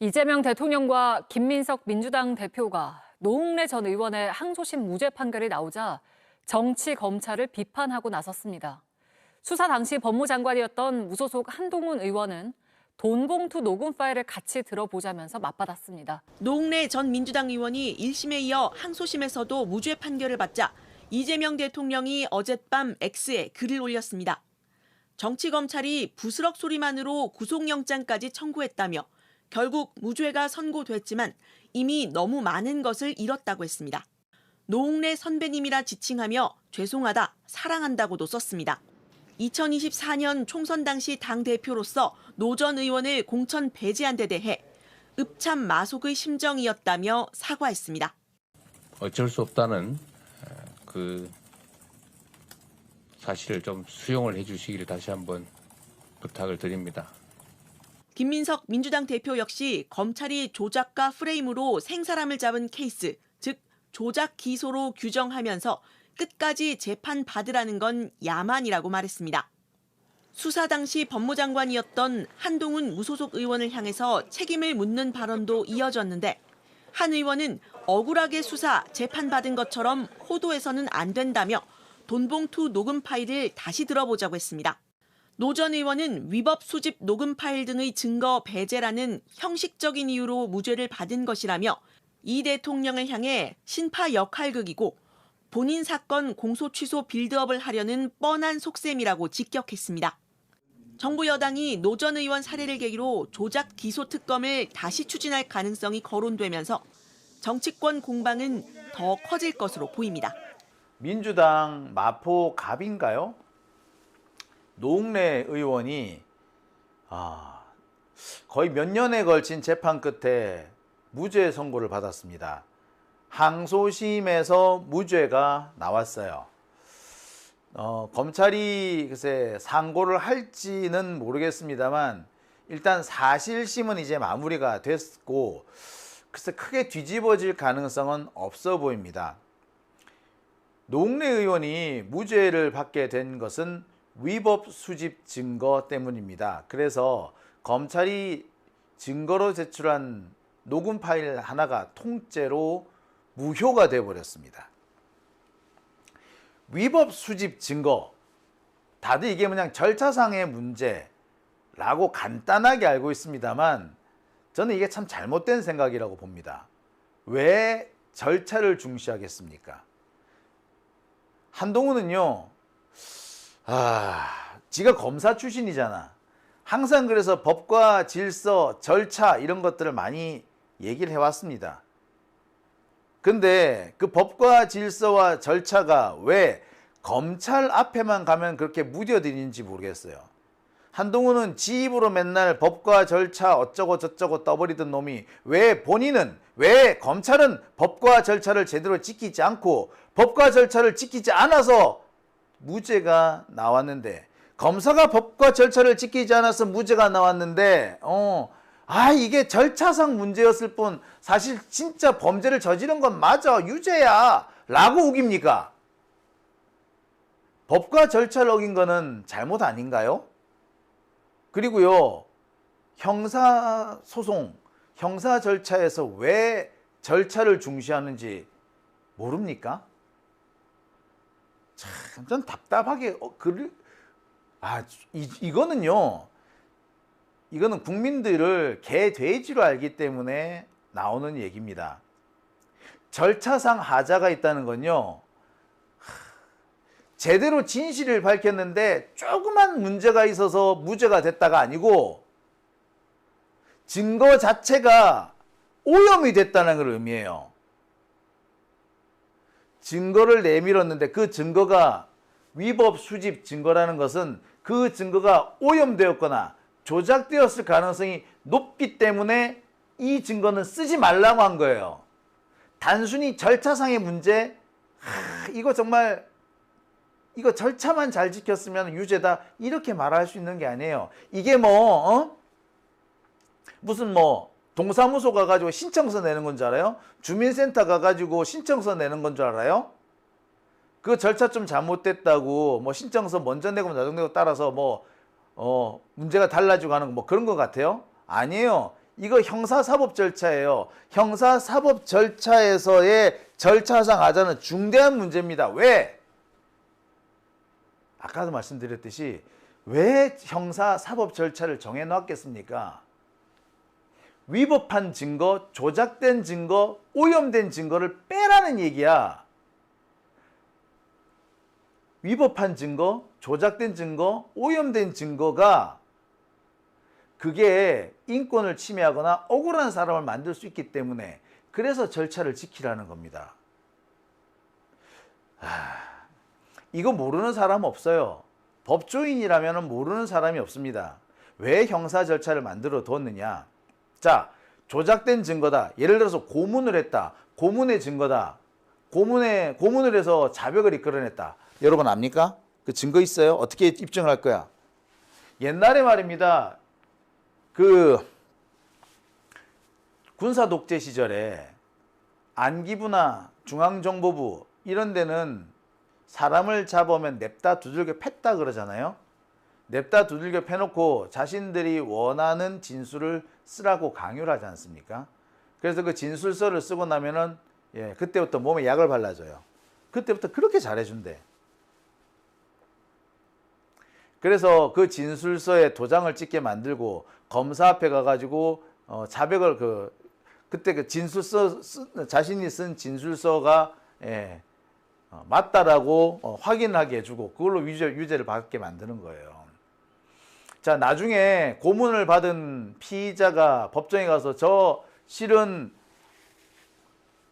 이재명 대통령과 김민석 민주당 대표가 노웅래 전 의원의 항소심 무죄 판결이 나오자 정치 검찰을 비판하고 나섰습니다. 수사 당시 법무장관이었던 무소속 한동훈 의원은 돈봉투 녹음 파일을 같이 들어보자면서 맞받았습니다. 노웅래 전 민주당 의원이 1심에 이어 항소심에서도 무죄 판결을 받자 이재명 대통령이 어젯밤 X에 글을 올렸습니다. 정치검찰이 부스럭 소리만으로 구속영장까지 청구했다며 결국 무죄가 선고됐지만 이미 너무 많은 것을 잃었다고 했습니다. 노웅래 선배님이라 지칭하며 죄송하다, 사랑한다고도 썼습니다. 2024년 총선 당시 당대표로서 노 전 의원을 공천 배제한 데 대해 읍참 마속의 심정이었다며 사과했습니다. 어쩔 수 없다는 그 사실을 좀 수용을 해주시기를 다시 한번 부탁을 드립니다. 김민석 민주당 대표 역시 검찰이 조작과 프레임으로 생사람을 잡은 케이스, 즉 조작 기소로 규정하면서 끝까지 재판받으라는 건 야만이라고 말했습니다. 수사 당시 법무장관이었던 한동훈 무소속 의원을 향해서 책임을 묻는 발언도 이어졌는데 한 의원은 억울하게 수사, 재판받은 것처럼 호도해서는 안 된다며 돈봉투 녹음 파일을 다시 들어보자고 했습니다. 노 전 의원은 위법 수집 녹음 파일 등의 증거 배제라는 형식적인 이유로 무죄를 받은 것이라며 이 대통령을 향해 신파 역할극이고 본인 사건 공소 취소 빌드업을 하려는 뻔한 속셈이라고 직격했습니다. 정부 여당이 노 전 의원 사례를 계기로 조작 기소 특검을 다시 추진할 가능성이 거론되면서 정치권 공방은 더 커질 것으로 보입니다. 민주당 마포 갑인가요? 노웅래 의원이 거의 몇 년에 걸친 재판 끝에 무죄 선고를 받았습니다. 항소심에서 무죄가 나왔어요. 검찰이 글쎄 상고를 할지는 모르겠습니다만 일단 사실심은 이제 마무리가 됐고 글쎄 크게 뒤집어질 가능성은 없어 보입니다. 노웅래 의원이 무죄를 받게 된 것은 위법 수집 증거 때문입니다. 그래서 검찰이 증거로 제출한 녹음 파일 하나가 통째로 무효가 되어버렸습니다. 위법 수집 증거, 다들 이게 그냥 절차상의 문제라고 간단하게 알고 있습니다만 저는 이게 참 잘못된 생각이라고 봅니다. 왜 절차를 중시하겠습니까? 한동훈은요, 지가 검사 출신이잖아. 항상 그래서 법과 질서, 절차 이런 것들을 많이 얘기를 해왔습니다. 근데 그 법과 질서와 절차가 왜 검찰 앞에만 가면 그렇게 무뎌지는지 모르겠어요. 한동훈은 지 입으로 맨날 법과 절차 어쩌고 저쩌고 떠버리던 놈이 왜 검찰은 법과 절차를 제대로 지키지 않고 법과 절차를 지키지 않아서 무죄가 나왔는데, 검사가 법과 절차를 지키지 않아서 무죄가 나왔는데 이게 절차상 문제였을 뿐 사실 진짜 범죄를 저지른 건 맞아, 유죄야 라고 우깁니까? 법과 절차를 어긴 거는 잘못 아닌가요? 그리고요, 형사소송, 형사 절차에서 왜 절차를 중시하는지 모릅니까? 참, 전 답답하게 이거는 국민들을 개, 돼지로 알기 때문에 나오는 얘기입니다. 절차상 하자가 있다는 건요, 제대로 진실을 밝혔는데 조그만 문제가 있어서 무죄가 됐다가 아니고 증거 자체가 오염이 됐다는 걸 의미해요. 증거를 내밀었는데 그 증거가 위법 수집 증거라는 것은 그 증거가 오염되었거나 조작되었을 가능성이 높기 때문에 이 증거는 쓰지 말라고 한 거예요. 단순히 절차상의 문제, 이거 정말 이거 절차만 잘 지켰으면 유죄다 이렇게 말할 수 있는 게 아니에요. 이게 무슨 동사무소 가가지고 신청서 내는 건 줄 알아요? 주민센터 가가지고 신청서 내는 건 줄 알아요? 그 절차 좀 잘못됐다고 신청서 먼저 내고 나중 내고 따라서 문제가 달라지고 하는 거 그런 것 같아요? 아니에요. 이거 형사사법 절차예요. 형사사법 절차에서의 절차상 하자는 중대한 문제입니다. 왜? 아까도 말씀드렸듯이 왜 형사사법 절차를 정해놨겠습니까? 위법한 증거, 조작된 증거, 오염된 증거를 빼라는 얘기야. 위법한 증거, 조작된 증거, 오염된 증거가 그게 인권을 침해하거나 억울한 사람을 만들 수 있기 때문에 그래서 절차를 지키라는 겁니다. 이거 모르는 사람 없어요. 법조인이라면 모르는 사람이 없습니다. 왜 형사 절차를 만들어 뒀느냐. 자, 조작된 증거다. 예를 들어서 고문을 했다. 고문의 증거다. 고문을 해서 자백을 이끌어냈다. 여러분 압니까? 그 증거 있어요? 어떻게 입증을 할 거야? 옛날에 말입니다. 그 군사 독재 시절에 안기부나 중앙정보부 이런 데는 사람을 잡으면 냅다 두들겨 팼다 그러잖아요. 냅다 두들겨 패놓고 자신들이 원하는 진술을 쓰라고 강요를 하지 않습니까? 그래서 그 진술서를 쓰고 나면은 그때부터 몸에 약을 발라줘요. 그때부터 그렇게 잘해준대. 그래서 그 진술서에 도장을 찍게 만들고 검사 앞에 가가지고 자백을 그때 그 진술서 자신이 쓴 진술서가 맞다라고 확인하게 해주고 그걸로 유죄를 받게 만드는 거예요. 자, 나중에 고문을 받은 피의자가 법정에 가서 저 실은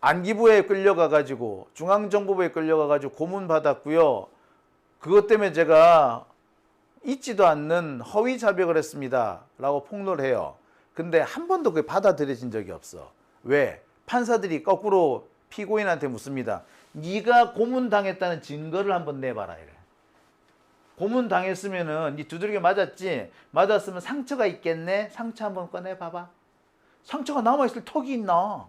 안기부에 끌려가가지고 중앙정보부에 끌려가가지고 고문 받았고요. 그것 때문에 제가 있지도 않는 허위 자백을 했습니다. 라고 폭로를 해요. 근데 한 번도 그게 받아들여진 적이 없어. 왜? 판사들이 거꾸로 피고인한테 묻습니다. 네가 고문당했다는 증거를 한번 내봐라. 이래. 고문당했으면은 네 두들겨 맞았지? 맞았으면 상처가 있겠네? 상처 한번 꺼내봐봐. 상처가 남아있을 턱이 있나?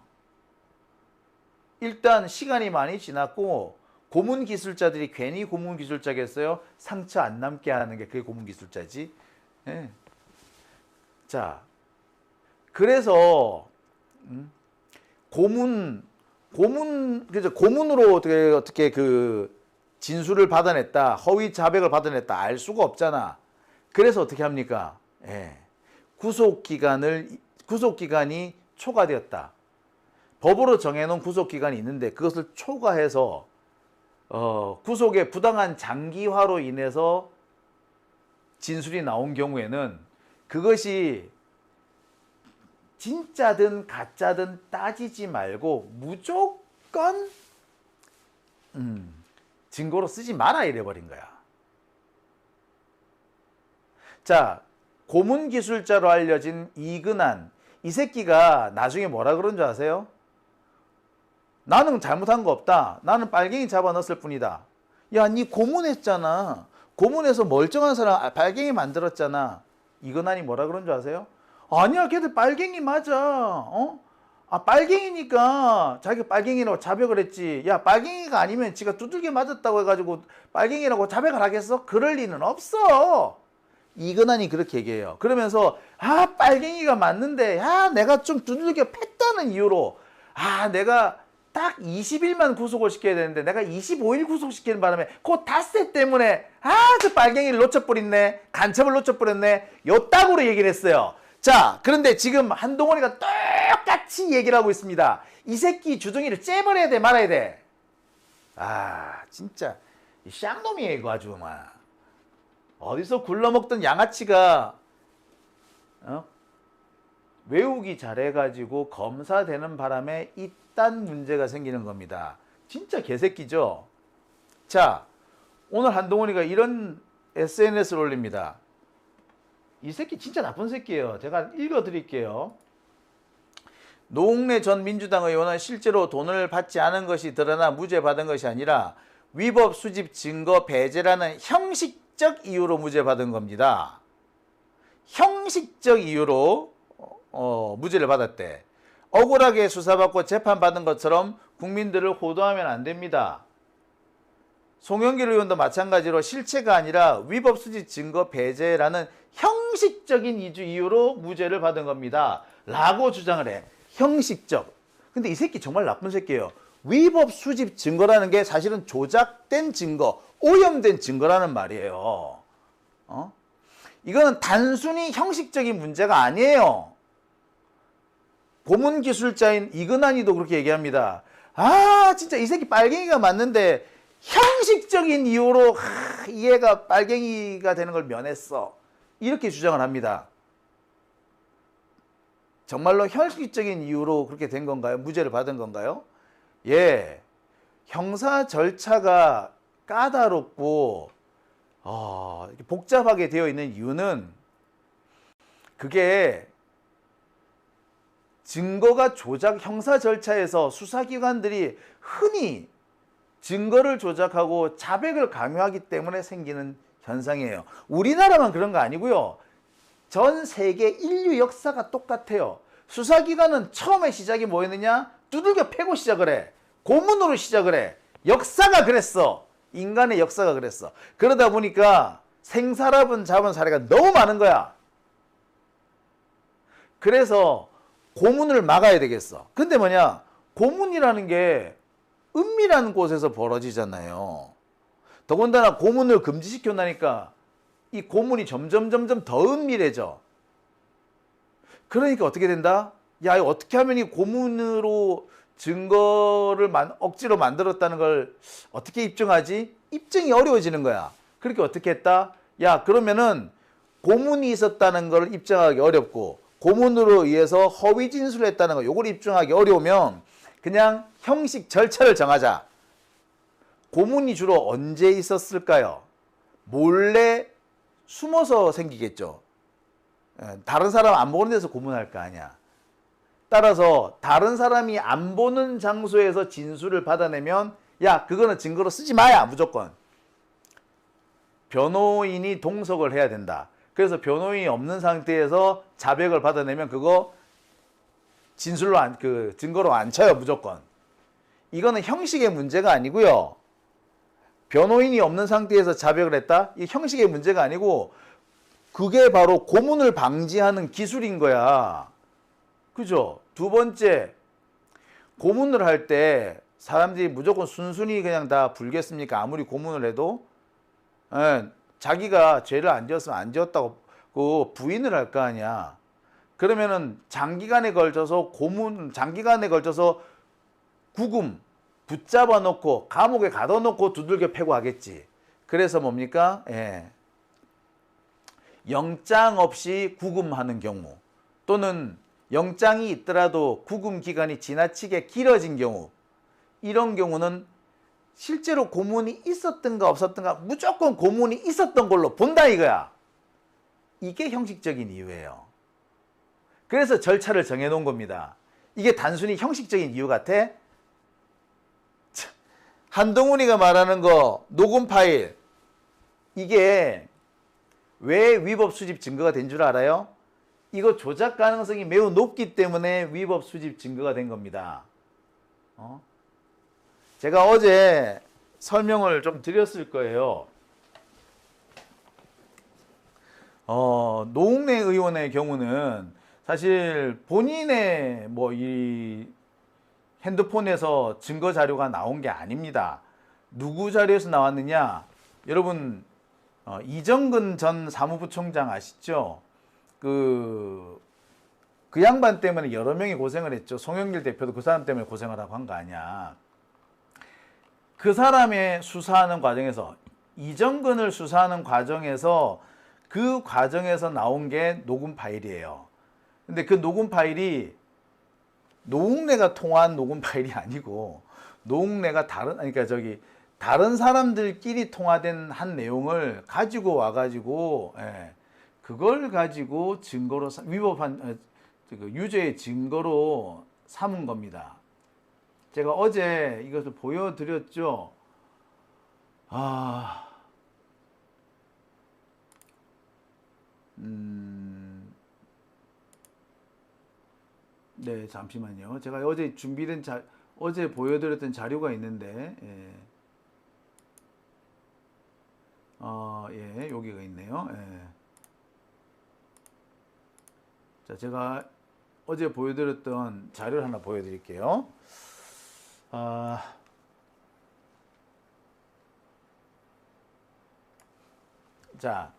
일단 시간이 많이 지났고 고문 기술자들이 괜히 고문 기술자겠어요? 상처 안 남게 하는 게 그게 고문 기술자지. 예. 자, 그래서 그래서 고문으로 어떻게 그 진술을 받아냈다, 허위 자백을 받아냈다 알 수가 없잖아. 그래서 어떻게 합니까? 구속기간이 초과되었다. 법으로 정해놓은 구속기간이 있는데 그것을 초과해서 구속의 부당한 장기화로 인해서 진술이 나온 경우에는 그것이 진짜든 가짜든 따지지 말고 무조건 증거로 쓰지 마라 이래버린 거야. 자, 고문 기술자로 알려진 이근한 이 새끼가 나중에 뭐라 그런 줄 아세요? 나는 잘못한 거 없다. 나는 빨갱이 잡아 넣었을 뿐이다. 야, 니 고문했잖아. 고문해서 멀쩡한 사람 빨갱이 만들었잖아. 이근한이 뭐라 그런 줄 아세요? 아니야, 걔들 빨갱이 맞아. 빨갱이니까 자기가 빨갱이라고 자백을 했지. 야, 빨갱이가 아니면 지가 두들겨 맞았다고 해가지고 빨갱이라고 자백을 하겠어? 그럴 리는 없어. 이근한이 그렇게 얘기해요. 그러면서 빨갱이가 맞는데 내가 좀 두들겨 팼다는 이유로 내가 딱 20일만 구속을 시켜야 되는데 내가 25일 구속시키는 바람에 그 닷새 때문에 저 빨갱이를 놓쳐버렸네. 간첩을 놓쳐버렸네. 요따구로 얘기를 했어요. 자, 그런데 지금 한동훈이가 똑같이 얘기를 하고 있습니다. 이 새끼 주둥이를 째버려야 돼 말아야 돼. 진짜 이 쌍놈이에요 이거 아주 막. 어디서 굴러먹던 양아치가 외우기 잘해가지고 검사 되는 바람에 이딴 문제가 생기는 겁니다. 진짜 개새끼죠. 자, 오늘 한동훈이가 이런 SNS를 올립니다. 이 새끼 진짜 나쁜 새끼예요. 제가 읽어드릴게요. 노웅래 전 민주당 의원은 실제로 돈을 받지 않은 것이 드러나 무죄 받은 것이 아니라 위법 수집 증거 배제라는 형식적 이유로 무죄 받은 겁니다. 형식적 이유로 무죄를 받았대. 억울하게 수사받고 재판받은 것처럼 국민들을 호도하면 안 됩니다. 송영길 의원도 마찬가지로 실체가 아니라 위법 수집 증거 배제라는 형식적인 이유로 무죄를 받은 겁니다. 라고 주장을 해. 형식적. 근데 이 새끼 정말 나쁜 새끼예요. 위법 수집 증거라는 게 사실은 조작된 증거, 오염된 증거라는 말이에요. 이거는 단순히 형식적인 문제가 아니에요. 고문 기술자인 이근환이도 그렇게 얘기합니다. 아, 진짜 이 새끼 빨갱이가 맞는데 형식적인 이유로 이 애가 빨갱이가 되는 걸 면했어. 이렇게 주장을 합니다. 정말로 형식적인 이유로 그렇게 된 건가요? 무죄를 받은 건가요? 예. 형사 절차가 까다롭고 이렇게 복잡하게 되어 있는 이유는 그게 증거가 형사 절차에서 수사기관들이 흔히 증거를 조작하고 자백을 강요하기 때문에 생기는 현상이에요. 우리나라만 그런 거 아니고요. 전 세계 인류 역사가 똑같아요. 수사기관은 처음에 시작이 뭐였느냐? 두들겨 패고 시작을 해. 고문으로 시작을 해. 역사가 그랬어. 인간의 역사가 그랬어. 그러다 보니까 생사랍은 잡은 사례가 너무 많은 거야. 그래서 고문을 막아야 되겠어. 근데 뭐냐? 고문이라는 게 은밀한 곳에서 벌어지잖아요. 더군다나 고문을 금지시켜 나니까 이 고문이 점점 더 은밀해져. 그러니까 어떻게 된다? 야, 이거 어떻게 하면 이 고문으로 증거를 억지로 만들었다는 걸 어떻게 입증하지? 입증이 어려워지는 거야. 그렇게 어떻게 했다? 야, 그러면은 고문이 있었다는 걸 입증하기 어렵고 고문으로 의해서 허위 진술을 했다는 거 요걸 입증하기 어려우면 그냥 형식 절차를 정하자. 고문이 주로 언제 있었을까요? 몰래 숨어서 생기겠죠. 다른 사람 안 보는 데서 고문할 거 아니야. 따라서 다른 사람이 안 보는 장소에서 진술을 받아내면 야, 그거는 증거로 쓰지 마야, 무조건. 변호인이 동석을 해야 된다. 그래서 변호인이 없는 상태에서 자백을 받아내면 그거 진술로 증거로 안 쳐요, 무조건. 이거는 형식의 문제가 아니고요. 변호인이 없는 상태에서 자백을 했다? 이 형식의 문제가 아니고 그게 바로 고문을 방지하는 기술인 거야. 그죠? 두 번째, 고문을 할 때 사람들이 무조건 순순히 그냥 다 불겠습니까? 아무리 고문을 해도 자기가 죄를 안 지었으면 안 지었다고 부인을 할 거 아니야. 그러면은 장기간에 걸쳐서 구금 붙잡아 놓고 감옥에 가둬 놓고 두들겨 패고 하겠지. 그래서 뭡니까? 영장 없이 구금하는 경우 또는 영장이 있더라도 구금 기간이 지나치게 길어진 경우, 이런 경우는 실제로 고문이 있었던가 없었던가 무조건 고문이 있었던 걸로 본다 이거야. 이게 형식적인 이유예요. 그래서 절차를 정해놓은 겁니다. 이게 단순히 형식적인 이유 같아? 한동훈이가 말하는 거 녹음 파일, 이게 왜 위법 수집 증거가 된 줄 알아요? 이거 조작 가능성이 매우 높기 때문에 위법 수집 증거가 된 겁니다. 제가 어제 설명을 좀 드렸을 거예요. 노웅래 의원의 경우는 사실 본인의 이 핸드폰에서 증거 자료가 나온 게 아닙니다. 누구 자료에서 나왔느냐? 여러분 이정근 전 사무부총장 아시죠? 그 양반 때문에 여러 명이 고생을 했죠. 송영길 대표도 그 사람 때문에 고생을 하고 한 거 아니야. 그 사람의 수사하는 과정에서, 이정근을 수사하는 과정에서 그 과정에서 나온 게 녹음 파일이에요. 근데 그 녹음 파일이 노웅래가 통화한 녹음 파일이 아니고 노웅래가 다른 사람들끼리 통화된 한 내용을 가지고 와가지고 그걸 가지고 증거로 위법한 유죄의 증거로 삼은 겁니다. 제가 어제 이것을 보여드렸죠. 네, 잠시만요. 제가 어제 어제 보여드렸던 자료가 있는데, 여기가 있네요. 자, 제가 어제 보여드렸던 자료를 하나 보여드릴게요. 자,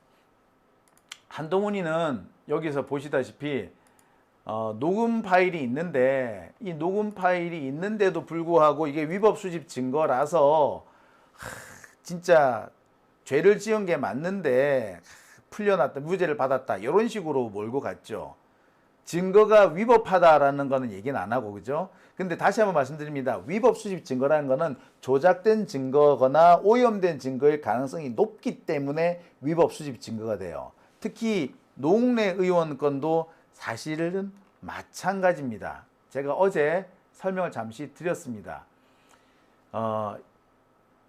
한동훈이는 여기서 보시다시피 녹음 파일이 있는데 이 녹음 파일이 있는데도 불구하고 이게 위법 수집 증거라서 진짜 죄를 지은 게 맞는데 풀려났다, 무죄를 받았다 이런 식으로 몰고 갔죠. 증거가 위법하다라는 거는 얘기는 안 하고, 그죠? 근데 다시 한번 말씀드립니다. 위법 수집 증거라는 거는 조작된 증거거나 오염된 증거일 가능성이 높기 때문에 위법 수집 증거가 돼요. 특히 노웅래 의원 건도 사실은 마찬가지입니다. 제가 어제 설명을 잠시 드렸습니다.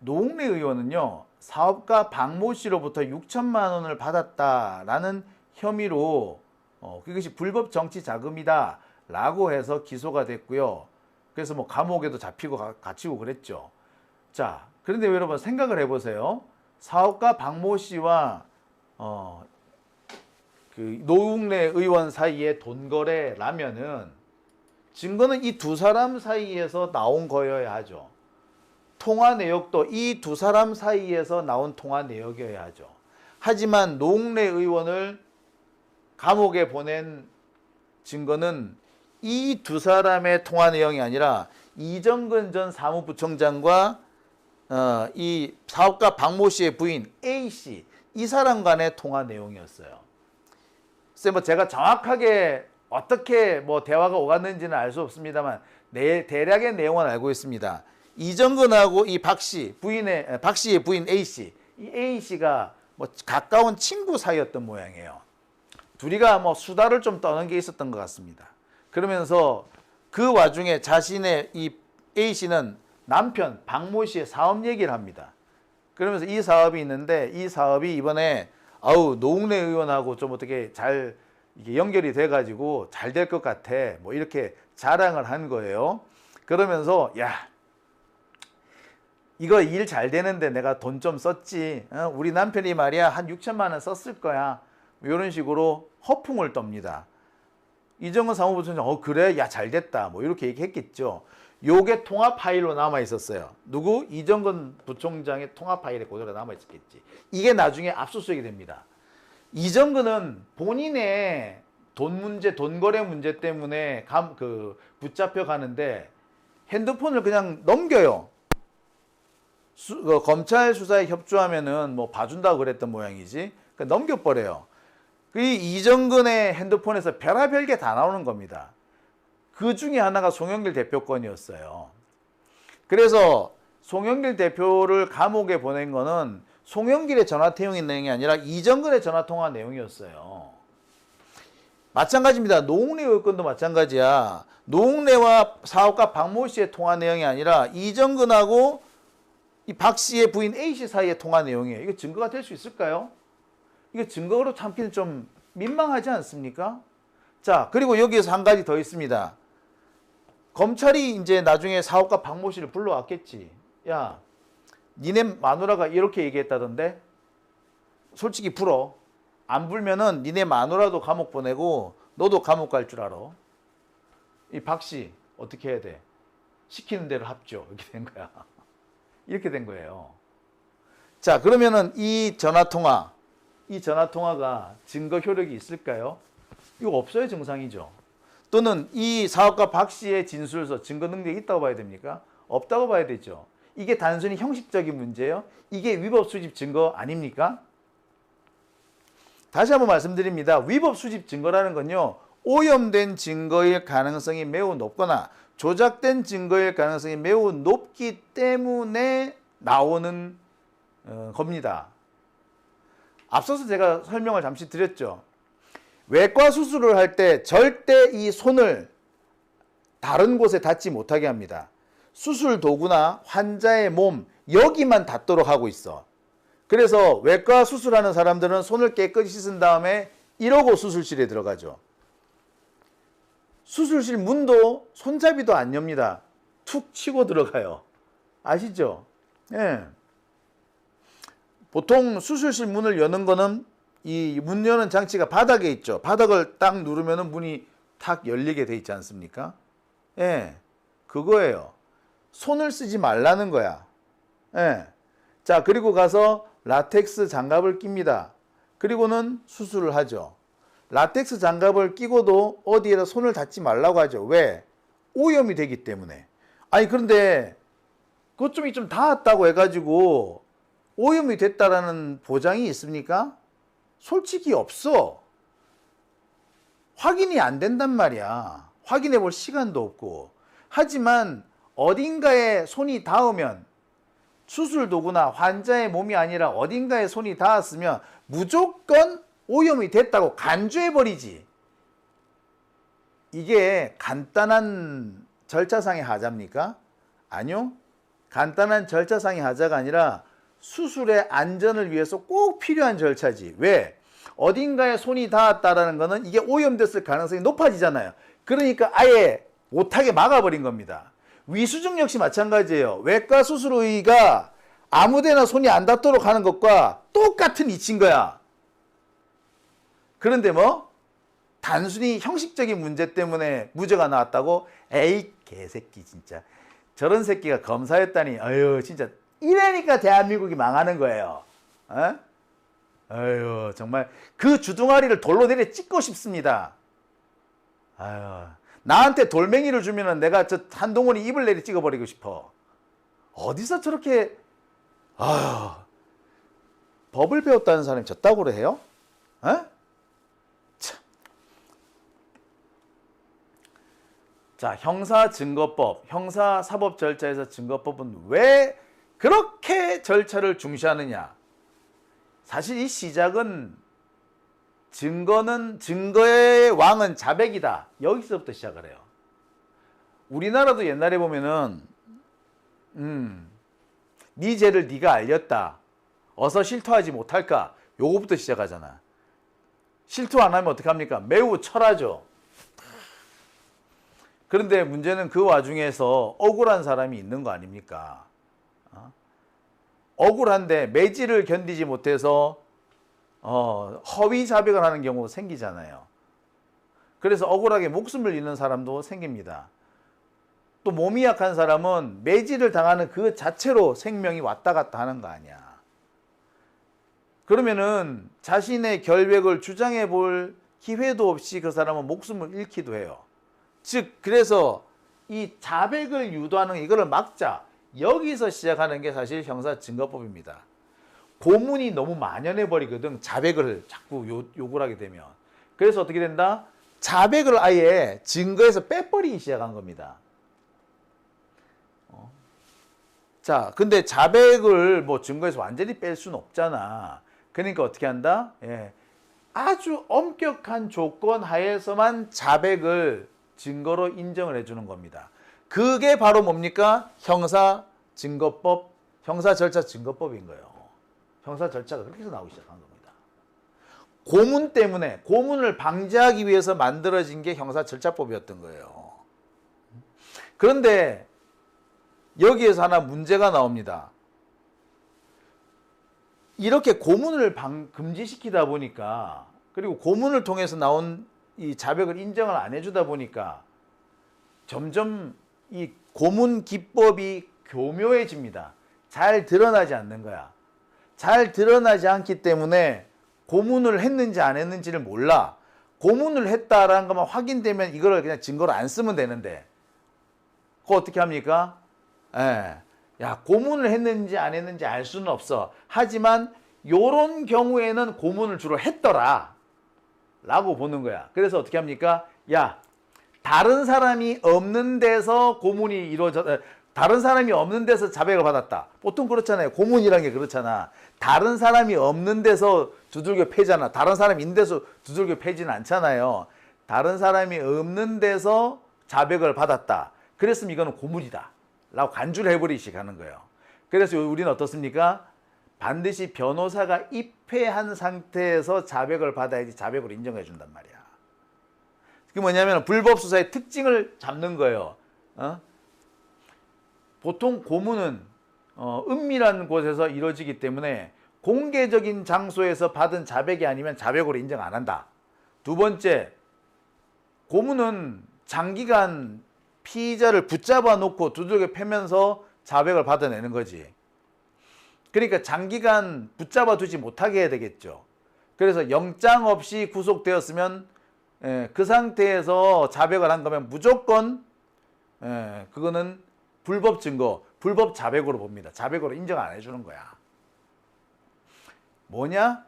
노웅래 의원은요, 사업가 박모 씨로부터 6천만 원을 받았다라는 혐의로 그것이 불법 정치 자금이다 라고 해서 기소가 됐고요. 그래서 뭐 감옥에도 잡히고 갇히고 그랬죠. 자, 그런데 여러분 생각을 해보세요. 사업가 박모 씨와 그 노웅래 의원 사이의 돈 거래라면은 증거는 이 두 사람 사이에서 나온 거여야 하죠. 통화 내역도 이 두 사람 사이에서 나온 통화 내역이어야 하죠. 하지만 노웅래 의원을 감옥에 보낸 증거는 이 두 사람의 통화 내용이 아니라 이정근 전 사무부총장과 이 사업가 박모 씨의 부인 A 씨, 이 사람 간의 통화 내용이었어요. 뭐 제가 정확하게 어떻게 뭐 대화가 오갔는지는 알 수 없습니다만 대략의 내용은 알고 있습니다. 이정근하고 이 박 씨의 부인 A 씨, 이 A 씨가 뭐 가까운 친구 사이였던 모양이에요. 둘이가 뭐 수다를 좀 떠는 게 있었던 것 같습니다. 그러면서 그 와중에 자신의 이 A 씨는 남편 박모 씨의 사업 얘기를 합니다. 그러면서 이 사업이 있는데 이 사업이 이번에 노웅래 의원하고 좀 어떻게 잘 이게 연결이 돼가지고 잘 될 것 같아. 뭐 이렇게 자랑을 한 거예요. 그러면서 야, 이거 일 잘 되는데 내가 돈 좀 썼지. 우리 남편이 말이야 한 6천만 원 썼을 거야. 이런 식으로 허풍을 떱니다. 이정근 사무부총장 그래? 야, 잘 됐다. 뭐 이렇게 얘기했겠죠. 요게 통화 파일로 남아 있었어요. 누구? 이정근 부총장의 통화 파일에 그대로 남아 있었겠지. 이게 나중에 압수수색이 됩니다. 이정근은 본인의 돈 문제, 돈 거래 문제 때문에 붙잡혀 가는데 핸드폰을 그냥 넘겨요. 검찰 수사에 협조하면은 뭐 봐준다고 그랬던 모양이지. 그러니까 넘겨버려요. 이 이정근의 핸드폰에서 별의별 게 다 나오는 겁니다. 그 중에 하나가 송영길 대표 건이었어요. 그래서 송영길 대표를 감옥에 보낸 거는 송영길의 전화통화 내용이 아니라 이정근의 전화통화 내용이었어요. 마찬가지입니다. 노웅래 의원 건도 마찬가지야. 노웅래와 사업가 박모 씨의 통화 내용이 아니라 이정근하고 이 박 씨의 부인 A 씨 사이의 통화 내용이에요. 이거 증거가 될 수 있을까요? 이게 증거로 참기는 좀 민망하지 않습니까? 자, 그리고 여기에서 한 가지 더 있습니다. 검찰이 이제 나중에 사업가 박모 씨를 불러왔겠지. 야, 니네 마누라가 이렇게 얘기했다던데? 솔직히 불어. 안 불면은 니네 마누라도 감옥 보내고 너도 감옥 갈 줄 알아. 이 박 씨 어떻게 해야 돼? 시키는 대로 합죠. 이렇게 된 거야. 이렇게 된 거예요. 자, 그러면은 이 전화통화가 증거 효력이 있을까요? 이거 없어야 정상이죠. 또는 이 사업가 박 씨의 진술서 증거 능력이 있다고 봐야 됩니까? 없다고 봐야 되죠. 이게 단순히 형식적인 문제예요. 이게 위법 수집 증거 아닙니까? 다시 한번 말씀드립니다. 위법 수집 증거라는 건요, 오염된 증거일 가능성이 매우 높거나 조작된 증거일 가능성이 매우 높기 때문에 나오는 겁니다. 앞서서 제가 설명을 잠시 드렸죠. 외과 수술을 할 때 절대 이 손을 다른 곳에 닿지 못하게 합니다. 수술 도구나 환자의 몸 여기만 닿도록 하고 있어. 그래서 외과 수술하는 사람들은 손을 깨끗이 씻은 다음에 이러고 수술실에 들어가죠. 수술실 문도 손잡이도 안 엽니다. 툭 치고 들어가요. 아시죠? 예. 보통 수술실 문을 여는 거는 이 문 여는 장치가 바닥에 있죠. 바닥을 딱 누르면 문이 탁 열리게 돼 있지 않습니까? 예, 그거예요. 손을 쓰지 말라는 거야. 예. 자, 그리고 가서 라텍스 장갑을 낍니다. 그리고는 수술을 하죠. 라텍스 장갑을 끼고도 어디에다 손을 닿지 말라고 하죠. 왜? 오염이 되기 때문에. 아니, 그런데 그것 좀 닿았다고 해가지고 오염이 됐다라는 보장이 있습니까? 솔직히 없어. 확인이 안 된단 말이야. 확인해 볼 시간도 없고. 하지만 어딘가에 손이 닿으면, 수술 도구나 환자의 몸이 아니라 어딘가에 손이 닿았으면 무조건 오염이 됐다고 간주해 버리지. 이게 간단한 절차상의 하자입니까? 아니요. 간단한 절차상의 하자가 아니라 수술의 안전을 위해서 꼭 필요한 절차지. 왜? 어딘가에 손이 닿았다라는 거는 이게 오염됐을 가능성이 높아지잖아요. 그러니까 아예 못하게 막아버린 겁니다. 위수증 역시 마찬가지예요. 외과 수술 의가 아무데나 손이 안 닿도록 하는 것과 똑같은 이치인 거야. 그런데 뭐 단순히 형식적인 문제 때문에 무죄가 나왔다고? 에이, 개새끼 진짜. 저런 새끼가 검사였다니. 아유, 진짜 이래니까 대한민국이 망하는 거예요. 어? 아유, 정말 그 주둥아리를 돌로 내려 찍고 싶습니다. 아유, 나한테 돌멩이를 주면은 내가 저 한동훈이 입을 내려 찍어버리고 싶어. 어디서 저렇게, 아유, 법을 배웠다는 사람이 저따구로 해요? 어? 참. 자, 형사증거법, 형사사법 절차에서 증거법은 왜 그렇게 절차를 중시하느냐? 사실 이 시작은 증거의 왕은 자백이다. 여기서부터 시작을 해요. 우리나라도 옛날에 보면은 네 죄를 네가 알렸다. 어서 실토하지 못할까? 요거부터 시작하잖아. 실토 안 하면 어떡합니까? 매우 철하죠. 그런데 문제는 그 와중에서 억울한 사람이 있는 거 아닙니까? 억울한데 매질을 견디지 못해서 허위 자백을 하는 경우가 생기잖아요. 그래서 억울하게 목숨을 잃는 사람도 생깁니다. 또 몸이 약한 사람은 매질을 당하는 그 자체로 생명이 왔다 갔다 하는 거 아니야. 그러면은 자신의 결백을 주장해 볼 기회도 없이 그 사람은 목숨을 잃기도 해요. 즉, 그래서 이 자백을 유도하는 이거를 막자. 여기서 시작하는 게 사실 형사증거법입니다. 고문이 너무 만연해 버리거든. 자백을 자꾸 요구를 하게 되면. 그래서 어떻게 된다? 자백을 아예 증거에서 빼버리기 시작한 겁니다. 자, 근데 자백을 뭐 증거에서 완전히 뺄 수는 없잖아. 그러니까 어떻게 한다? 예. 아주 엄격한 조건 하에서만 자백을 증거로 인정을 해주는 겁니다. 그게 바로 뭡니까? 형사증거법, 형사절차증거법인 거예요. 형사 절차가 그렇게 해서 나오기 시작한 겁니다. 고문 때문에, 고문을 방지하기 위해서 만들어진 게 형사절차법이었던 거예요. 그런데 여기에서 하나 문제가 나옵니다. 이렇게 고문을 금지시키다 보니까, 그리고 고문을 통해서 나온 이 자백을 인정을 안 해주다 보니까 점점 이 고문 기법이 교묘해집니다. 잘 드러나지 않는 거야. 잘 드러나지 않기 때문에 고문을 했는지 안 했는지를 몰라. 고문을 했다라는 것만 확인되면 이걸 그냥 증거로 안 쓰면 되는데, 그거 어떻게 합니까? 예. 야, 고문을 했는지 안 했는지 알 수는 없어. 하지만 요런 경우에는 고문을 주로 했더라 라고 보는 거야. 그래서 어떻게 합니까? 야, 다른 사람이 없는 데서 고문이 다른 사람이 없는 데서 자백을 받았다. 보통 그렇잖아요. 고문이란 게 그렇잖아. 다른 사람이 없는 데서 두들겨 패잖아. 다른 사람이 있는 데서 두들겨 패지는 않잖아요. 다른 사람이 없는 데서 자백을 받았다. 그랬으면 이거는 고문이다 라고 간주를 해버리시게 하는 거예요. 그래서 우리는 어떻습니까? 반드시 변호사가 입회한 상태에서 자백을 받아야지 자백으로 인정해 준단 말이야. 그게 뭐냐면 불법 수사의 특징을 잡는 거예요. 보통 고문은 은밀한 곳에서 이루어지기 때문에 공개적인 장소에서 받은 자백이 아니면 자백으로 인정 안 한다. 두 번째, 고문은 장기간 피의자를 붙잡아 놓고 두들겨 패면서 자백을 받아내는 거지. 그러니까 장기간 붙잡아 두지 못하게 해야 되겠죠. 그래서 영장 없이 구속되었으면 그 상태에서 자백을 한 거면 무조건 그거는 불법 증거, 불법 자백으로 봅니다. 자백으로 인정 안 해주는 거야. 뭐냐?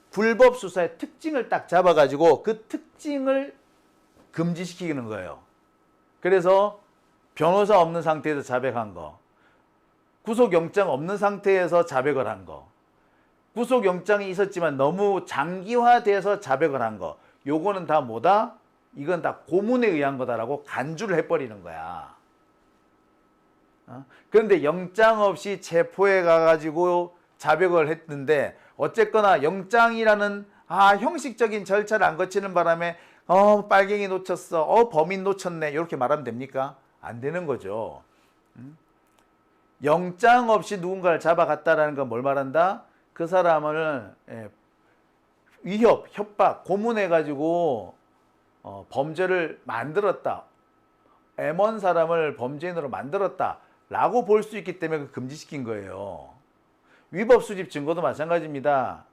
불법 수사의 특징을 딱 잡아가지고 그 특징을 금지시키는 거예요. 그래서 변호사 없는 상태에서 자백한 거, 구속영장 없는 상태에서 자백을 한 거, 구속영장이 있었지만 너무 장기화돼서 자백을 한 거, 요거는 다 뭐다? 이건 다 고문에 의한 거다라고 간주를 해버리는 거야. 그런데 영장 없이 체포해 가가지고 자백을 했는데 어쨌거나 영장이라는 형식적인 절차를 안 거치는 바람에 빨갱이 놓쳤어, 범인 놓쳤네, 이렇게 말하면 됩니까? 안 되는 거죠. 영장 없이 누군가를 잡아갔다라는 건 뭘 말한다? 그 사람을 위협, 협박, 고문해가지고 범죄를 만들었다, M1 사람을 범죄인으로 만들었다 라고 볼 수 있기 때문에 금지시킨 거예요. 위법 수집 증거도 마찬가지입니다.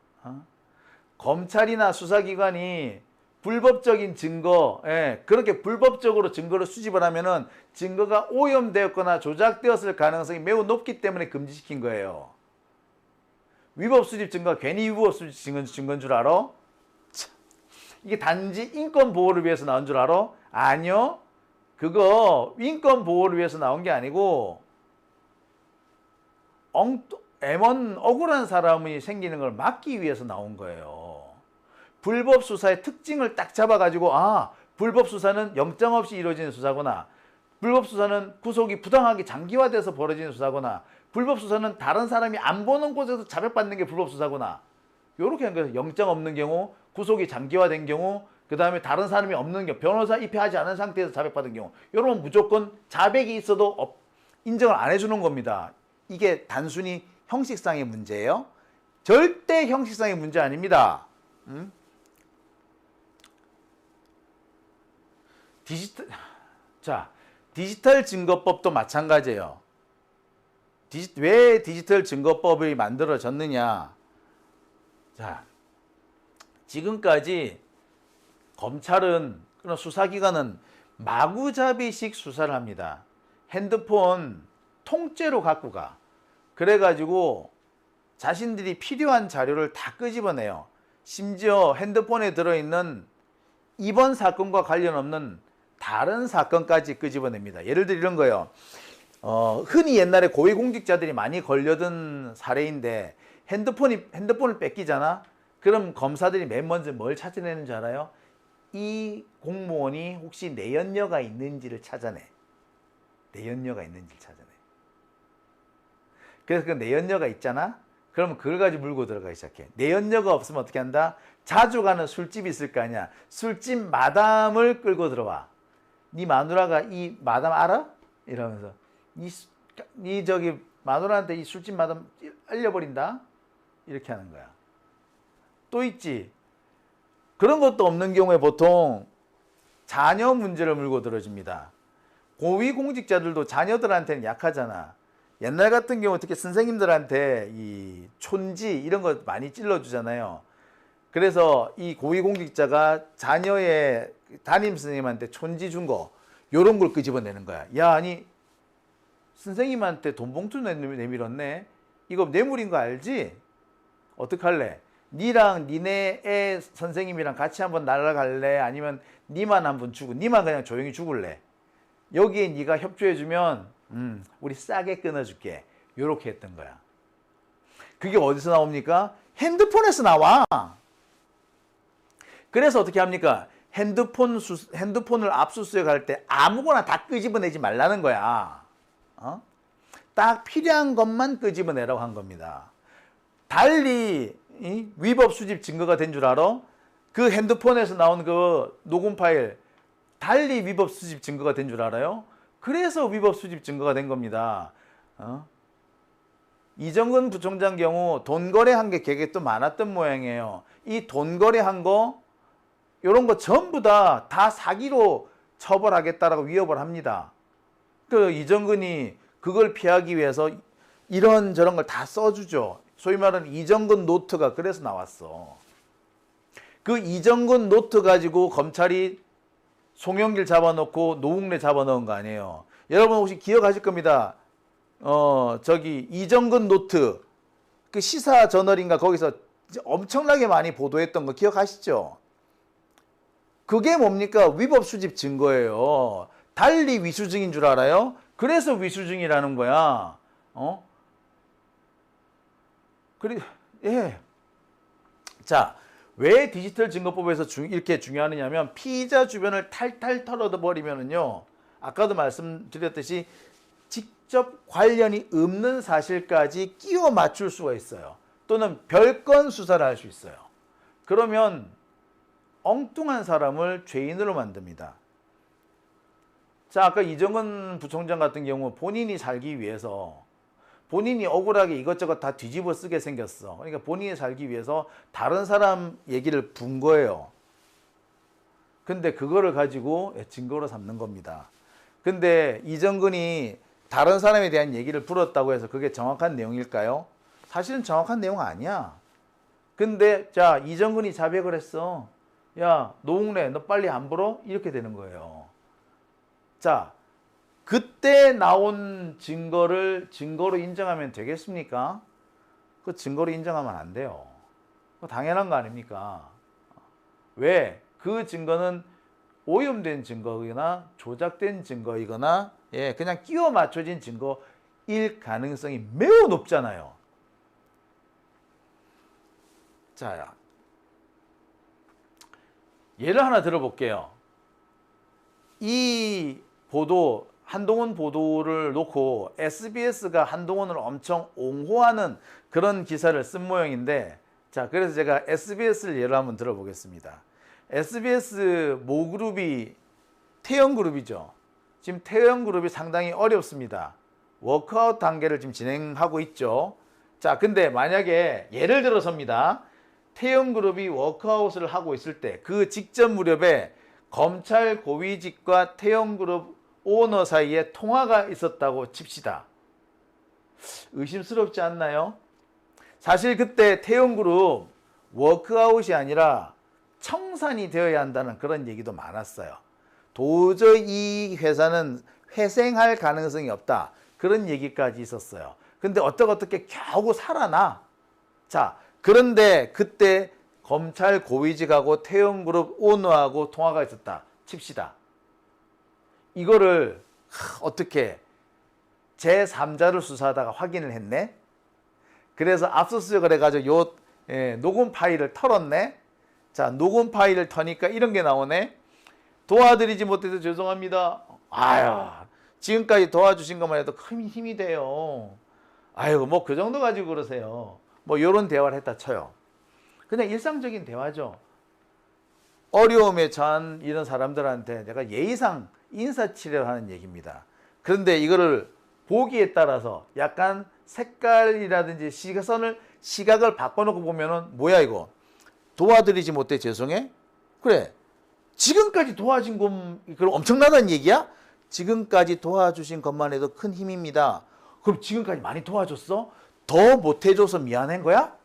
검찰이나 수사기관이 불법적인 증거, 그렇게 불법적으로 증거를 수집을 하면은 증거가 오염되었거나 조작되었을 가능성이 매우 높기 때문에 금지시킨 거예요. 위법 수집 증거가 괜히 위법 수집 증거인 줄 알아? 참, 이게 단지 인권 보호를 위해서 나온 줄 알아? 아니요. 그거 인권 보호를 위해서 나온 게 아니고 M1 억울한 사람이 생기는 걸 막기 위해서 나온 거예요. 불법 수사의 특징을 딱 잡아가지고 불법 수사는 영장 없이 이루어지는 수사구나, 불법 수사는 구속이 부당하게 장기화돼서 벌어지는 수사구나, 불법 수사는 다른 사람이 안 보는 곳에서 자백받는 게 불법 수사구나, 요렇게 한 거예요. 영장 없는 경우, 구속이 장기화된 경우, 그 다음에 다른 사람이 없는 경우, 변호사 입회하지 않은 상태에서 자백받은 경우, 이러면 무조건 자백이 있어도 인정을 안 해주는 겁니다. 이게 단순히 형식상의 문제예요. 절대 형식상의 문제 아닙니다. 디지털 증거법도 마찬가지예요. 왜 디지털 증거법이 만들어졌느냐? 자, 지금까지 검찰은, 그런 수사기관은 마구잡이식 수사를 합니다. 핸드폰 통째로 갖고 가. 그래가지고 자신들이 필요한 자료를 다 끄집어내요. 심지어 핸드폰에 들어있는 이번 사건과 관련 없는 다른 사건까지 끄집어냅니다. 예를 들어 이런 거예요. 흔히 옛날에 고위공직자들이 많이 걸려든 사례인데 핸드폰을 뺏기잖아. 그럼 검사들이 맨 먼저 뭘 찾아내는 줄 알아요? 이 공무원이 혹시 내연녀가 있는지를 찾아내. 내연녀가 있는지를 찾아내. 그래서 그 내연녀가 있잖아. 그러면 그걸 가지고 물고 들어가기 시작해. 내연녀가 없으면 어떻게 한다? 자주 가는 술집이 있을 거 아니야. 술집 마담을 끌고 들어와. 네 마누라가 이 마담 알아? 이러면서 네 저기 마누라한테 이 술집 마담 알려버린다. 이렇게 하는 거야. 또 있지. 그런 것도 없는 경우에 보통 자녀 문제를 물고 들어줍니다. 고위공직자들도 자녀들한테는 약하잖아. 옛날 같은 경우 특히 선생님들한테 이 촌지 이런 거 많이 찔러주잖아요. 그래서 이 고위공직자가 자녀의 담임 선생님한테 촌지 준 거, 요런 걸 끄집어내는 거야. 야, 아니 선생님한테 돈 봉투 내밀었네. 이거 뇌물인 거 알지? 어떡할래? 니랑 니네 애 선생님이랑 같이 한번 날아갈래? 아니면 니만 한번 주고 니만 그냥 조용히 죽을래? 여기에 니가 협조해주면 우리 싸게 끊어줄게. 요렇게 했던 거야. 그게 어디서 나옵니까? 핸드폰에서 나와. 그래서 어떻게 합니까? 핸드폰을 압수수색할 때 아무거나 다 끄집어내지 말라는 거야. 딱 필요한 것만 끄집어내라고 한 겁니다. 달리 위법 수집 증거가 된 줄 알아? 그 핸드폰에서 나온 그 녹음 파일 달리 위법 수집 증거가 된 줄 알아요? 그래서 위법 수집 증거가 된 겁니다. 이정근 부총장 경우 돈 거래한 게 되게 또 많았던 모양이에요. 이 돈 거래한 거 이런 거 전부 다 사기로 처벌하겠다라고 위협을 합니다. 그 이정근이 그걸 피하기 위해서 이런저런 걸 다 써주죠. 소위 말하는 이정근 노트가 그래서 나왔어. 그 이정근 노트 가지고 검찰이 송영길 잡아놓고 노웅래 잡아넣은 거 아니에요. 여러분 혹시 기억하실 겁니다. 저기 이정근 노트 그 시사 저널인가 거기서 엄청나게 많이 보도했던 거 기억하시죠? 그게 뭡니까? 위법 수집 증거예요. 달리 위수증인 줄 알아요? 그래서 위수증이라는 거야. 예. 자, 왜 디지털 증거법에서 이렇게 중요하느냐면 피의자 주변을 탈탈 털어버리면은요. 아까도 말씀드렸듯이 직접 관련이 없는 사실까지 끼워 맞출 수가 있어요. 또는 별건 수사를 할 수 있어요. 그러면 엉뚱한 사람을 죄인으로 만듭니다. 자, 아까 이정은 부총장 같은 경우 본인이 살기 위해서 본인이 억울하게 이것저것 다 뒤집어 쓰게 생겼어. 그러니까 본인이 살기 위해서 다른 사람 얘기를 분 거예요. 근데 그거를 가지고 증거로 삼는 겁니다. 근데 이정근이 다른 사람에 대한 얘기를 풀었다고 해서 그게 정확한 내용일까요? 사실은 정확한 내용 아니야. 근데 자, 이정근이 자백을 했어. 야, 노웅래 너 빨리 안 불어? 이렇게 되는 거예요. 자, 그때 나온 증거를 증거로 인정하면 되겠습니까? 그 증거로 인정하면 안 돼요. 당연한 거 아닙니까? 왜? 그 증거는 오염된 증거이거나 조작된 증거이거나 그냥 끼워 맞춰진 증거일 가능성이 매우 높잖아요. 자, 예를 하나 들어볼게요. 이 보도, 한동훈 보도를 놓고 SBS가 한동훈을 엄청 옹호하는 그런 기사를 쓴 모양인데, 자, 그래서 제가 SBS를 예를 한번 들어보겠습니다. SBS 모그룹이 태영그룹이죠. 지금 태영그룹이 상당히 어렵습니다. 워크아웃 단계를 지금 진행하고 있죠. 자, 근데 만약에 예를 들어서입니다. 태영그룹이 워크아웃을 하고 있을 때 그 직전 무렵에 검찰 고위직과 태영그룹 오너 사이에 통화가 있었다고 칩시다. 의심스럽지 않나요? 사실 그때 태영그룹 워크아웃이 아니라 청산이 되어야 한다는 그런 얘기도 많았어요. 도저히 이 회사는 회생할 가능성이 없다. 그런 얘기까지 있었어요. 근데 어떻게 겨우 살아나. 자, 그런데 그때 검찰 고위직하고 태영그룹 오너하고 통화가 있었다 칩시다. 이거를 어떻게 제3자를 수사하다가 확인을 했네. 그래서 압수수색을 해가지고 요 녹음 파일을 털었네. 자, 녹음 파일을 터니까 이런 게 나오네. 도와드리지 못해서 죄송합니다. 아유, 지금까지 도와주신 것만 해도 큰 힘이 돼요. 아유, 뭐 그 정도 가지고 그러세요. 뭐 요런 대화를 했다 쳐요. 그냥 일상적인 대화죠. 어려움에 처한 이런 사람들한테 내가 예의상 인사치레를 하는 얘기입니다. 그런데 이거를 보기에 따라서 약간 색깔이라든지 시각을 바꿔놓고 보면은 뭐야 이거? 도와드리지 못해 죄송해? 그래. 지금까지 도와준 건 그럼 엄청나다는 얘기야? 지금까지 도와주신 것만 해도 큰 힘입니다. 그럼 지금까지 많이 도와줬어? 더 못해줘서 미안한 거야?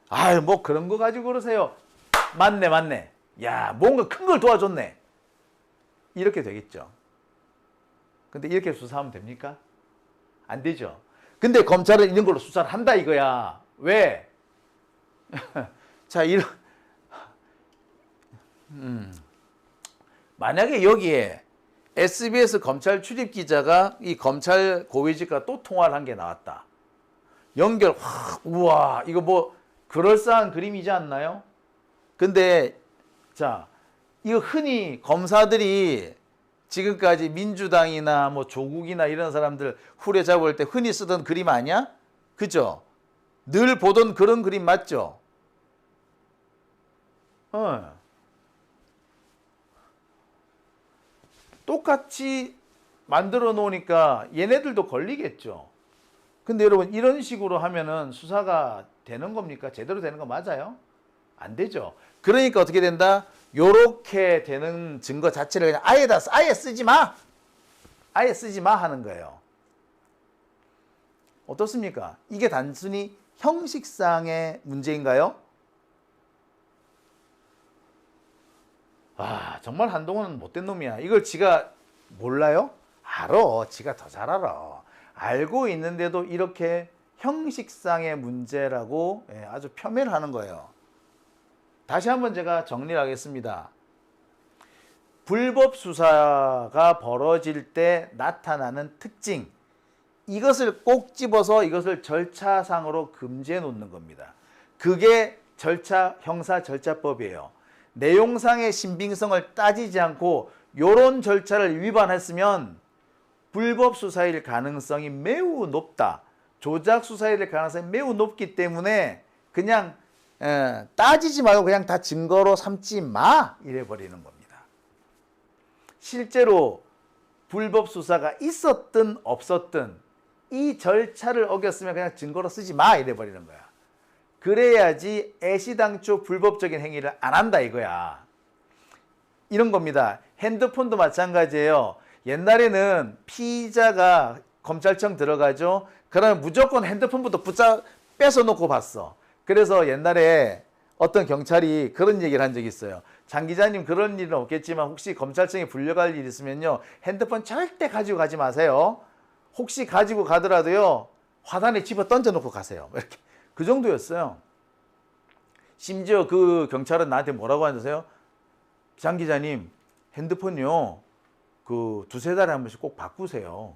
아유, 뭐 그런 거 가지고 그러세요. 맞네. 야, 뭔가 큰 걸 도와줬네. 이렇게 되겠죠. 근데 이렇게 수사하면 됩니까? 안 되죠. 근데 검찰은 이런 걸로 수사를 한다 이거야. 왜? 자, 만약에 여기에 SBS 검찰 출입 기자가 이 검찰 고위직과 또 통화를 한 게 나왔다. 연결, 우와, 이거 뭐 그럴싸한 그림이지 않나요? 근데 자, 이거 흔히 검사들이 지금까지 민주당이나 뭐 조국이나 이런 사람들 후려잡을 때 흔히 쓰던 그림 아니야? 그죠? 늘 보던 그런 그림 맞죠? 똑같이 만들어 놓으니까 얘네들도 걸리겠죠. 근데 여러분 이런 식으로 하면은 수사가 되는 겁니까? 제대로 되는 거 맞아요? 안 되죠. 그러니까 어떻게 된다? 요렇게 되는 증거 자체를 그냥 아예 쓰지 마. 아예 쓰지 마 하는 거예요. 어떻습니까? 이게 단순히 형식상의 문제인가요? 아, 정말 한동훈은 못된 놈이야. 이걸 지가 몰라요? 알아. 지가 더 잘 알아. 알고 있는데도 이렇게 형식상의 문제라고 아주 폄훼하는 거예요. 다시 한번 제가 정리를 하겠습니다. 불법 수사가 벌어질 때 나타나는 특징, 이것을 꼭 집어서 이것을 절차상으로 금지해 놓는 겁니다. 그게 형사 절차법이에요. 내용상의 신빙성을 따지지 않고 이런 절차를 위반했으면 불법 수사일 가능성이 매우 높다. 조작 수사일 가능성이 매우 높기 때문에 그냥 따지지 말고 그냥 다 증거로 삼지 마 이래 버리는 겁니다. 실제로 불법 수사가 있었든 없었든 이 절차를 어겼으면 그냥 증거로 쓰지 마 이래 버리는 거야. 그래야지 애시당초 불법적인 행위를 안 한다 이거야. 이런 겁니다. 핸드폰도 마찬가지예요. 옛날에는 피의자가 검찰청 들어가죠. 그러면 무조건 핸드폰부터 뺏어 놓고 봤어. 그래서 옛날에 어떤 경찰이 그런 얘기를 한 적이 있어요. 장 기자님 그런 일은 없겠지만 혹시 검찰청에 불려갈 일 있으면요. 핸드폰 절대 가지고 가지 마세요. 혹시 가지고 가더라도요. 화단에 집어 던져놓고 가세요. 이렇게. 그 정도였어요. 심지어 그 경찰은 나한테 뭐라고 하세요? 장 기자님 핸드폰요. 그 두세 달에 한 번씩 꼭 바꾸세요.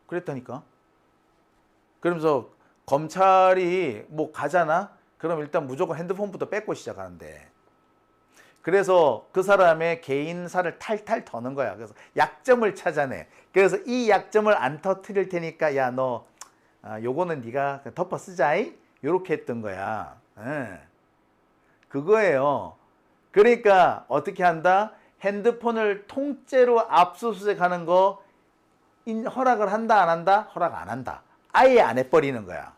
그랬다니까. 그러면서 검찰이 뭐 가잖아? 그럼 일단 무조건 핸드폰부터 뺏고 시작하는데. 그래서 그 사람의 개인사를 탈탈 터는 거야. 그래서 약점을 찾아내. 그래서 이 약점을 안 터뜨릴 테니까 야 너 요거는 네가 덮어 쓰자이? 요렇게 했던 거야. 그거예요. 그러니까 어떻게 한다? 핸드폰을 통째로 압수수색하는 거 허락을 한다 안 한다? 허락 안 한다. 아예 안 해버리는 거야.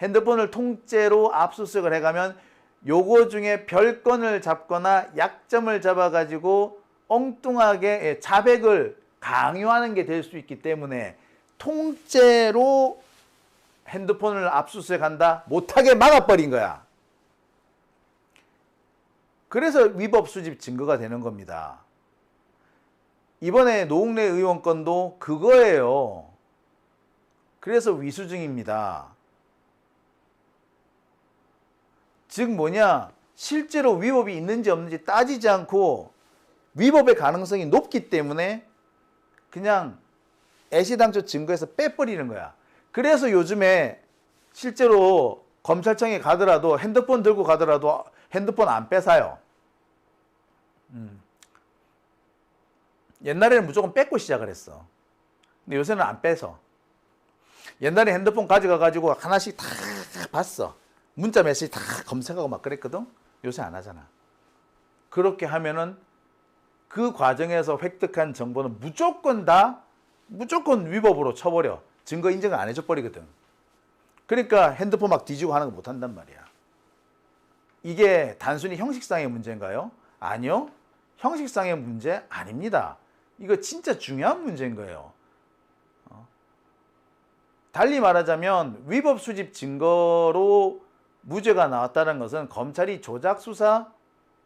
핸드폰을 통째로 압수수색을 해가면 요거 중에 별건을 잡거나 약점을 잡아가지고 엉뚱하게 자백을 강요하는 게 될 수 있기 때문에 통째로 핸드폰을 압수수색한다? 못하게 막아버린 거야. 그래서 위법 수집 증거가 되는 겁니다. 이번에 노웅래 의원 건도 그거예요. 그래서 위수증입니다. 즉 뭐냐? 실제로 위법이 있는지 없는지 따지지 않고 위법의 가능성이 높기 때문에 그냥 애시당초 증거에서 빼버리는 거야. 그래서 요즘에 실제로 검찰청에 가더라도 핸드폰 들고 가더라도 핸드폰 안 뺏어요. 옛날에는 무조건 뺏고 시작을 했어. 근데 요새는 안 뺏어. 옛날에 핸드폰 가져가가지고 하나씩 다 봤어. 문자 메시지 다 검색하고 막 그랬거든. 요새 안 하잖아. 그렇게 하면은 그 과정에서 획득한 정보는 무조건 위법으로 쳐버려. 증거 인정을 안 해줘 버리거든. 그러니까 핸드폰 막 뒤지고 하는 거 못 한단 말이야. 이게 단순히 형식상의 문제인가요? 아니요. 형식상의 문제 아닙니다. 이거 진짜 중요한 문제인 거예요. 달리 말하자면 위법 수집 증거로 무죄가 나왔다는 것은 검찰이 조작 수사,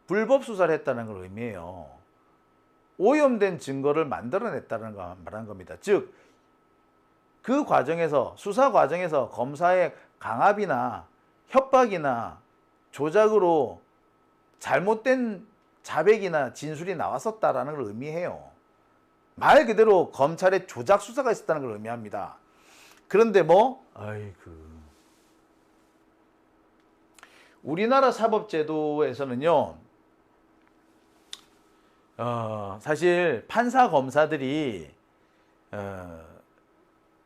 불법 수사를 했다는 걸 의미해요. 오염된 증거를 만들어냈다는 걸 말한 겁니다. 즉, 그 과정에서 수사 과정에서 검사의 강압이나 협박이나 조작으로 잘못된 자백이나 진술이 나왔었다라는 걸 의미해요. 말 그대로 검찰의 조작 수사가 있었다는 걸 의미합니다. 그런데 우리나라 사법제도에서는요, 사실 판사 검사들이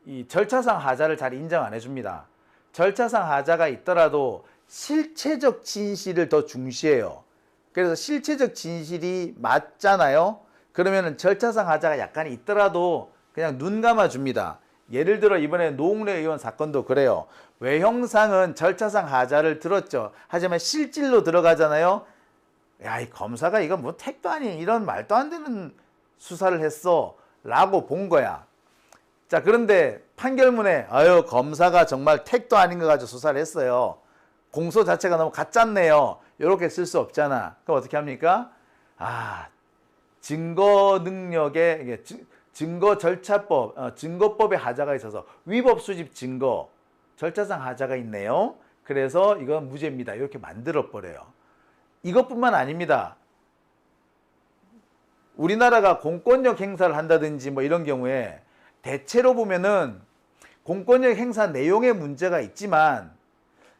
이 절차상 하자를 잘 인정 안 해줍니다. 절차상 하자가 있더라도 실체적 진실을 더 중시해요. 그래서 실체적 진실이 맞잖아요. 그러면은 절차상 하자가 약간 있더라도 그냥 눈 감아 줍니다. 예를 들어 이번에 노웅래 의원 사건도 그래요. 외형상은 절차상 하자를 들었죠. 하지만 실질로 들어가잖아요. 야, 이 검사가 이거 뭐 택도 아닌 이런 말도 안 되는 수사를 했어 라고 본 거야. 자, 그런데 판결문에 아유, 검사가 정말 택도 아닌 거 가지고 수사를 했어요. 공소 자체가 너무 가짜네요. 이렇게 쓸 수 없잖아. 그럼 어떻게 합니까? 아, 증거 능력에 이게 증거 절차법, 증거법에 하자가 있어서 위법 수집 증거 절차상 하자가 있네요. 그래서 이건 무죄입니다. 이렇게 만들어 버려요. 이것뿐만 아닙니다. 우리나라가 공권력 행사를 한다든지 뭐 이런 경우에 대체로 보면은 공권력 행사 내용에 문제가 있지만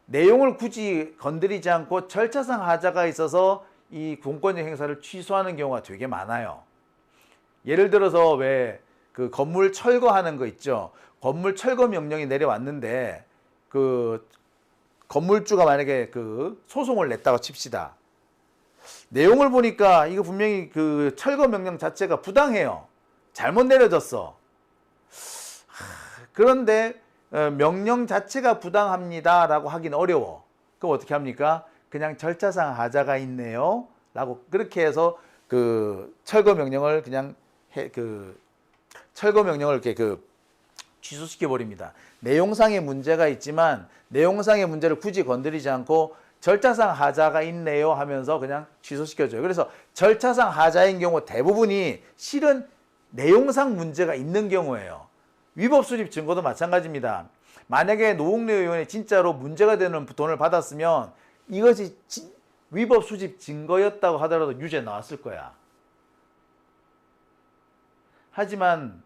내용을 굳이 건드리지 않고 절차상 하자가 있어서 이 공권력 행사를 취소하는 경우가 되게 많아요. 예를 들어서 왜 그 건물 철거하는 거 있죠. 건물 철거 명령이 내려왔는데 그 건물주가 만약에 그 소송을 냈다고 칩시다. 내용을 보니까 이거 분명히 그 철거 명령 자체가 부당해요. 잘못 내려졌어. 그런데 명령 자체가 부당합니다라고 하긴 어려워. 그럼 어떻게 합니까? 그냥 절차상 하자가 있네요. 라고 그렇게 해서 그 철거 명령을 그냥 철거 명령을 이렇게 취소시켜 버립니다. 내용상의 문제가 있지만 내용상의 문제를 굳이 건드리지 않고 절차상 하자가 있네요 하면서 그냥 취소시켜줘요. 그래서 절차상 하자인 경우 대부분이 실은 내용상 문제가 있는 경우예요. 위법 수집 증거도 마찬가지입니다. 만약에 노웅래 의원이 진짜로 문제가 되는 돈을 받았으면 이것이 위법 수집 증거였다고 하더라도 유죄 나왔을 거야. 하지만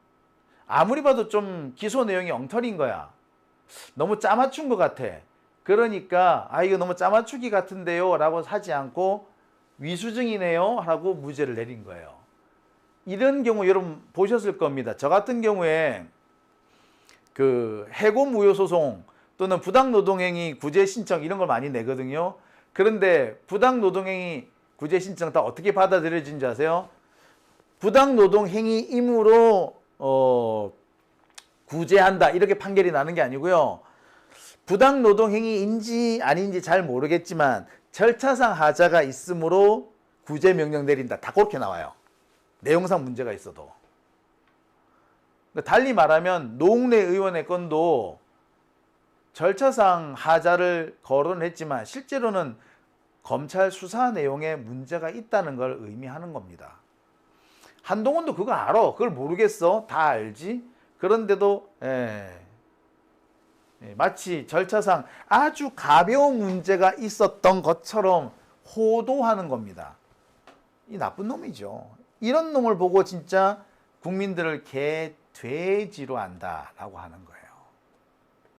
아무리 봐도 좀 기소 내용이 엉터리인 거야. 너무 짜맞춘 것 같아. 그러니까 이거 너무 짜맞추기 같은데요 라고 하지 않고 위수증이네요 하고 무죄를 내린 거예요. 이런 경우 여러분 보셨을 겁니다. 저 같은 경우에 그 해고무효소송 또는 부당노동행위 구제 신청 이런 걸 많이 내거든요. 그런데 부당노동행위 구제 신청 다 어떻게 받아들여진지 아세요? 부당노동행위이므로 구제한다 이렇게 판결이 나는 게 아니고요. 부당노동행위인지 아닌지 잘 모르겠지만 절차상 하자가 있으므로 구제 명령 내린다. 다 그렇게 나와요. 내용상 문제가 있어도. 달리 말하면 노웅래 의원의 건도 절차상 하자를 거론했지만 실제로는 검찰 수사 내용에 문제가 있다는 걸 의미하는 겁니다. 한동훈도 그거 알아. 그걸 모르겠어. 다 알지. 그런데도 마치 절차상 아주 가벼운 문제가 있었던 것처럼 호도하는 겁니다. 이 나쁜 놈이죠. 이런 놈을 보고 진짜 국민들을 개, 돼지로 안다라고 하는 거예요.